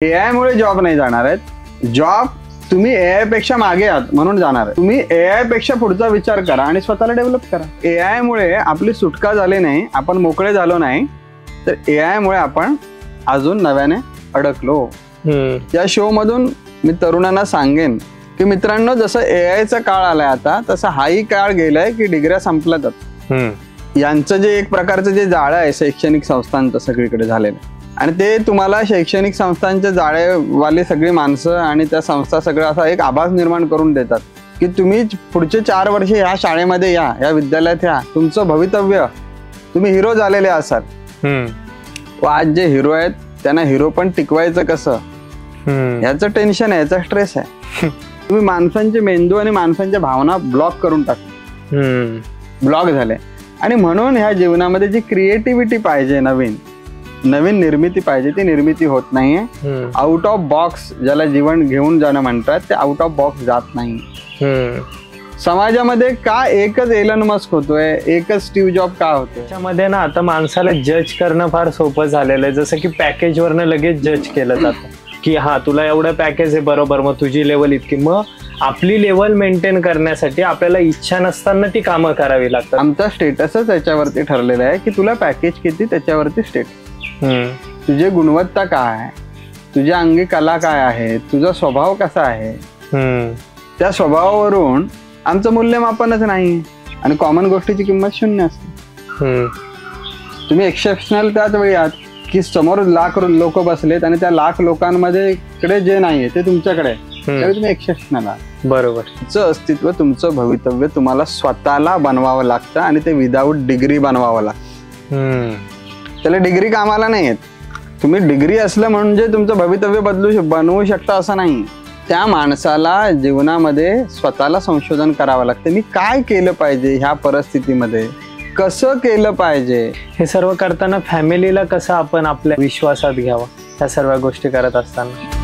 AI मुळे job नाही जाणार आहेत. जॉब तुम्ही एआय पेक्षा मागे आहात म्हणून जाणार आहे. तुम्ही एआय पेक्षा पुढचा विचार करा आणि स्वतःला डेव्हलप करा. एआय मुळे आपली सुटका झाली नाही, आपण मोकळे झालो नाही, तर एआय मुळे आपण अजून नव्याने अडकलो. या शो मधून मी तरुणांना सांगेन की मित्रांनो, जसं एआयचा काळ आलाय आता, तसा हाही काळ गेलाय की डिग्र्या संपल्यात. यांचं जे एक प्रकारचं जे जाळं आहे शैक्षणिक संस्थांचं सगळीकडे झालेलं, आणि ते तुम्हाला शैक्षणिक संस्थांच्या जाळेवाली सगळी माणसं आणि त्या संस्था सगळं असा एक आभास निर्माण करून देतात की तुम्ही पुढचे 4 वर्ष ह्या शाळेमध्ये या विद्यालयात या, तुमचं भवितव्य, तुम्ही हिरो झालेले असाल. आज जे हिरो आहेत त्यांना हिरो पण टिकवायचं कसं, याचं टेन्शन आहे, याचा स्ट्रेस आहे. तुम्ही माणसांचे मेंदू आणि माणसांच्या भावना ब्लॉक करून टाकले, ब्लॉक झाले. आणि म्हणून ह्या जीवनामध्ये जी क्रिएटिव्हिटी पाहिजे, नवीन निर्मिती पाहिजे, ती निर्मिती होत नाहीये. आउट ऑफ बॉक्स ज्याला जीवन घेऊन जाणं म्हणतात, ते आउट ऑफ बॉक्स जात नाही. समाजामध्ये का एकच एलन मस्क होतोय, एकच स्टीव्ह जॉब का होतोय? त्याच्यामध्ये ना आता माणसाला जज करणं फार सोपं झालेलं आहे. जसं की पॅकेज वरनं लगेच जज केलं जातं की हा तुला एवढं पॅकेज आहे, बरोबर, मग तुझी लेवल इतकी. मग आपली लेवल मेंटेन करण्यासाठी आपल्याला इच्छा नसताना ती कामं करावी लागतात. आमचा स्टेटसच त्याच्यावरती ठरलेला आहे की तुला पॅकेज किती, त्याच्यावरती स्टेटस. तुझी गुणवत्ता काय आहे, तुझ्या अंगी कला काय आहे, तुझा स्वभाव कसा आहे, त्या स्वभावावरून आमचं मूल्यमापनच नाही. आणि कॉमन गोष्टीची किंमत 0 असते. तुम्ही एक्सेप्शनल त्याच वेळी आहात की समोर लाख लोक बसलेत आणि त्या लाख लोकांमध्ये कडे जे नाहीये ते तुमच्याकडे, त्यावेळी तुम्ही एक्सेप्शनल आहात. बरोबर. तुमचं अस्तित्व, तुमचं भवितव्य तुम्हाला स्वतःला बनवावं लागतं आणि ते विदाऊट डिग्री बनवावं लागतं. त्याला डिग्री कामाला नाही येत. तुम्ही डिग्री असलं म्हणजे तुमचं भवितव्य बनवू शकता असं नाही. त्या माणसाला जीवनामध्ये स्वतःला संशोधन करावं लागतं. मी काय केलं पाहिजे ह्या परिस्थितीमध्ये, कसं केलं पाहिजे. हे सर्व करताना फॅमिलीला कसं आपण आपल्या विश्वासात घ्यावं, ह्या सर्व गोष्टी करत असताना